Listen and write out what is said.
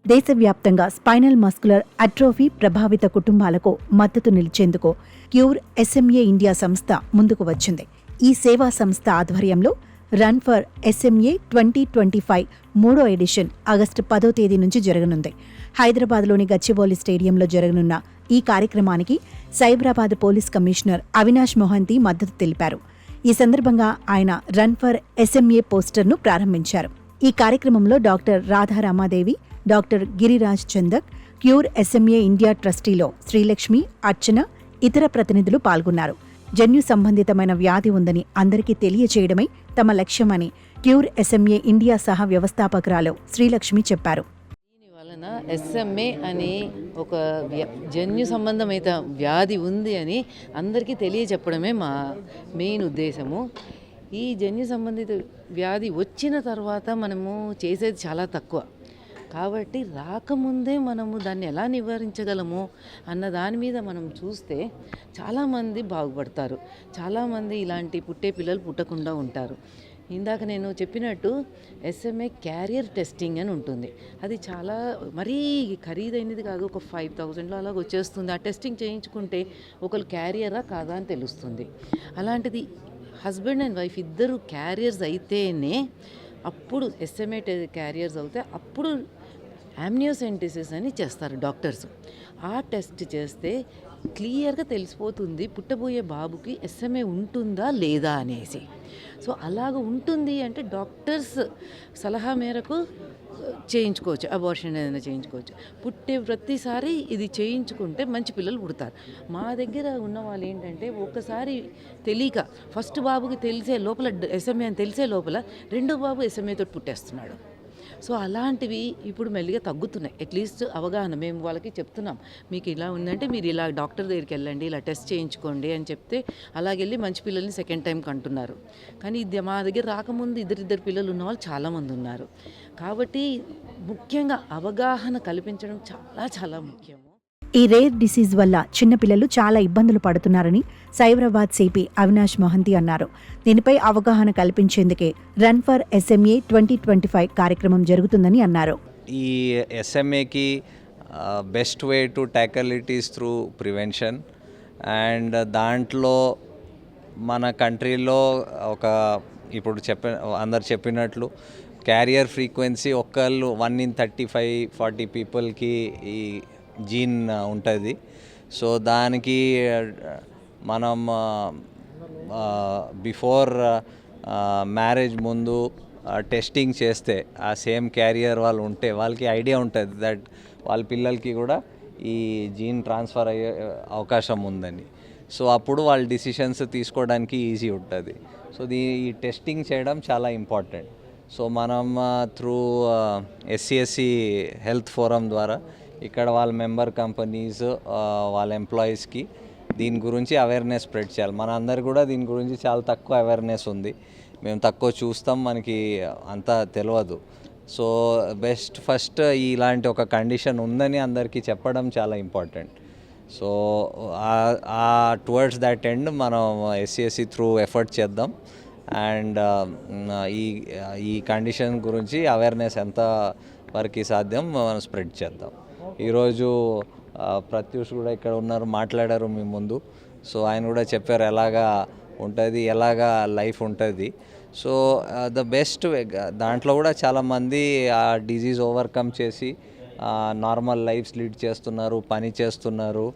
దేశవ్యాప్తంగా spinal muscular atrophy ప్రభావిత కుటుంబాలకు మద్దతు నిలిచేందుకు క్యూర్ ఎస్ఎంఏ ఇండియా సంస్థ ముందుకు వచ్చింది. ఈ సేవా సంస్థ ఆధ్వర్యంలో రన్ ఫర్ ఎస్ఎంఏ 2025 మూడో ఎడిషన్ ఆగస్టు 10వ తేదీ నుంచి జరగనుంది. హైదరాబాద్లోని గచ్చిబౌలి స్టేడియంలో జరగనున్న ఈ కార్యక్రమానికి సైబరాబాద్ పోలీస్ కమిషనర్ అవినాష్ మొహంతి మద్దతు తెలిపారు. ఈ సందర్భంగా ఆయన రన్ ఫర్ ఎస్ఎంఏ పోస్టర్ను ప్రారంభించారు. ఈ కార్యక్రమంలో doctor Radharamadevi, doctor Giriraj Chandak, cure SMA India ట్రస్టీలో శ్రీలక్ష్మి, అర్చన, ఇతర ప్రతినిధులు పాల్గొన్నారు. జన్యు సంబంధితమైన వ్యాధి ఉందని అందరికీ తెలియచేయడమే తమ లక్ష్యమని క్యూర్ ఎస్ఎంఏ ఇండియా సహ వ్యవస్థాపకురాలు శ్రీలక్ష్మి చెప్పారు. దీని వలన ఎస్ఎంఏ అని ఒక జన్యు సంబంధమైన వ్యాధి ఉంది అని అందరికీ తెలియచెప్పడమే మా మెయిన్ ఉద్దేశము. ఈ జన్యు సంబంధిత వ్యాధి వచ్చిన తర్వాత మనము చేసేది చాలా తక్కువ. కాబట్టి రాకముందే మనము దాన్ని ఎలా నివారించగలము అన్న దాని మీద మనం చూస్తే చాలామంది బాగుపడతారు. చాలామంది ఇలాంటి పుట్టే పిల్లలు పుట్టకుండా ఉంటారు. ఇందాక నేను చెప్పినట్టు ఎస్ఎంఏ క్యారియర్ టెస్టింగ్ అని ఉంటుంది. అది చాలా మరీ ఖరీదైనది కాదు, ఒక 5,000లో అలాగ వచ్చేస్తుంది. ఆ టెస్టింగ్ చేయించుకుంటే ఒకరు క్యారియరా కాదా అని తెలుస్తుంది. అలాంటిది హస్బెండ్ అండ్ వైఫ్ ఇద్దరు క్యారియర్స్ అయితేనే అప్పుడు ఎస్ఎంఏ క్యారియర్స్ అవుతే అప్పుడు యామ్నియోసెంటిసిస్ అని చేస్తారు డాక్టర్స్. ఆ టెస్ట్ చేస్తే క్లియర్గా తెలిసిపోతుంది పుట్టబోయే బాబుకి ఎస్ఎంఏ ఉంటుందా లేదా అనేసి. సో అలాగ ఉంటుంది అంటే డాక్టర్స్ సలహా మేరకు చేయించుకోవచ్చు, అబార్షన్ ఏదైనా చేయించుకోవచ్చు. పుట్టే ప్రతిసారి ఇది చేయించుకుంటే మంచి పిల్లలు పుడతారు. మా దగ్గర ఉన్న వాళ్ళు ఏంటంటే ఒకసారి తెలియక ఫస్ట్ బాబుకి తెలిసే లోపల ఎస్ఎంఏ అని తెలిసే లోపల రెండో బాబు ఎస్ఎంఏతో పుట్టేస్తున్నాడు. సో అలాంటివి ఇప్పుడు మెల్లిగా తగ్గుతున్నాయి. అట్లీస్ట్ అవగాహన మేము వాళ్ళకి చెప్తున్నాం, మీకు ఇలా ఉందంటే మీరు ఇలా డాక్టర్ దగ్గరికి వెళ్ళండి, ఇలా టెస్ట్ చేయించుకోండి అని చెప్తే అలాగెళ్ళి మంచి పిల్లల్ని సెకండ్ టైం కంటున్నారు. కానీ ఇది మా దగ్గర రాకముందు ఇద్దరిద్దరు పిల్లలు ఉన్న వాళ్ళు చాలామంది ఉన్నారు. కాబట్టి ముఖ్యంగా అవగాహన కల్పించడం చాలా చాలా ముఖ్యము. ఈ రేర్ డిసీజ్ వల్ల చిన్నపిల్లలు చాలా ఇబ్బందులు పడుతున్నారని సైబరాబాద్ సిపి అవినాష్ మొహంతి అన్నారు. దీనిపై అవగాహన కల్పించేందుకే రన్ ఫర్ ఎస్ఎంఏ 2025 కార్యక్రమం జరుగుతుందని అన్నారు. ఈ ఎస్ఎంఏకి best way to tackle it is through prevention. And దాంట్లో మన కంట్రీలో ఇప్పుడు అందరు చెప్పినట్లు క్యారియర్ ఫ్రీక్వెన్సీ ఒకళ్ళు 1 in 35-40 పీపుల్కి ఈ జీన్ ఉంటుంది. సో దానికి మనం బిఫోర్ మ్యారేజ్ ముందు టెస్టింగ్ చేస్తే ఆ సేమ్ క్యారియర్ వాళ్ళు ఉంటే వాళ్ళకి ఐడియా ఉంటుంది దట్ వాళ్ళ పిల్లలకి కూడా ఈ జీన్ ట్రాన్స్ఫర్ అయ్యే అవకాశం ఉందని. సో అప్పుడు వాళ్ళ డిసిషన్స్ తీసుకోవడానికి ఈజీ ఉంటుంది. సో ఈ టెస్టింగ్ చేయడం చాలా ఇంపార్టెంట్. సో మనం త్రూ SCSC హెల్త్ ఫోరం ద్వారా ఇక్కడ వాళ్ళ మెంబర్ కంపెనీస్ వాళ్ళ ఎంప్లాయీస్కి దీని గురించి అవేర్నెస్ స్ప్రెడ్ చేయాలి. మన అందరు కూడా దీని గురించి చాలా తక్కువ అవేర్నెస్ ఉంది, మేము తక్కువ చూస్తాం, మనకి అంతా తెలియదు. సో ఫస్ట్ ఇలాంటి ఒక కండిషన్ ఉందని అందరికీ చెప్పడం చాలా important. So towards that end మనం SCSC త్రూ ఎఫర్ట్ చేద్దాం. అండ్ ఈ కండిషన్ గురించి అవేర్నెస్ ఎంత వరకు సాధ్యం మనం స్ప్రెడ్ చేద్దాం. ఈరోజు ప్రత్యూష్ కూడా ఇక్కడ ఉన్నారు, మాట్లాడారు మీ ముందు. సో ఆయన కూడా చెప్పారు ఎలాగా ఉంటుంది, ఎలాగా లైఫ్ ఉంటుంది. సో ద బెస్ట్ దాంట్లో కూడా చాలామంది ఆ డిజీజ్ ఓవర్కమ్ చేసి నార్మల్ లైఫ్స్ లీడ్ చేస్తున్నారు, పని చేస్తున్నారు.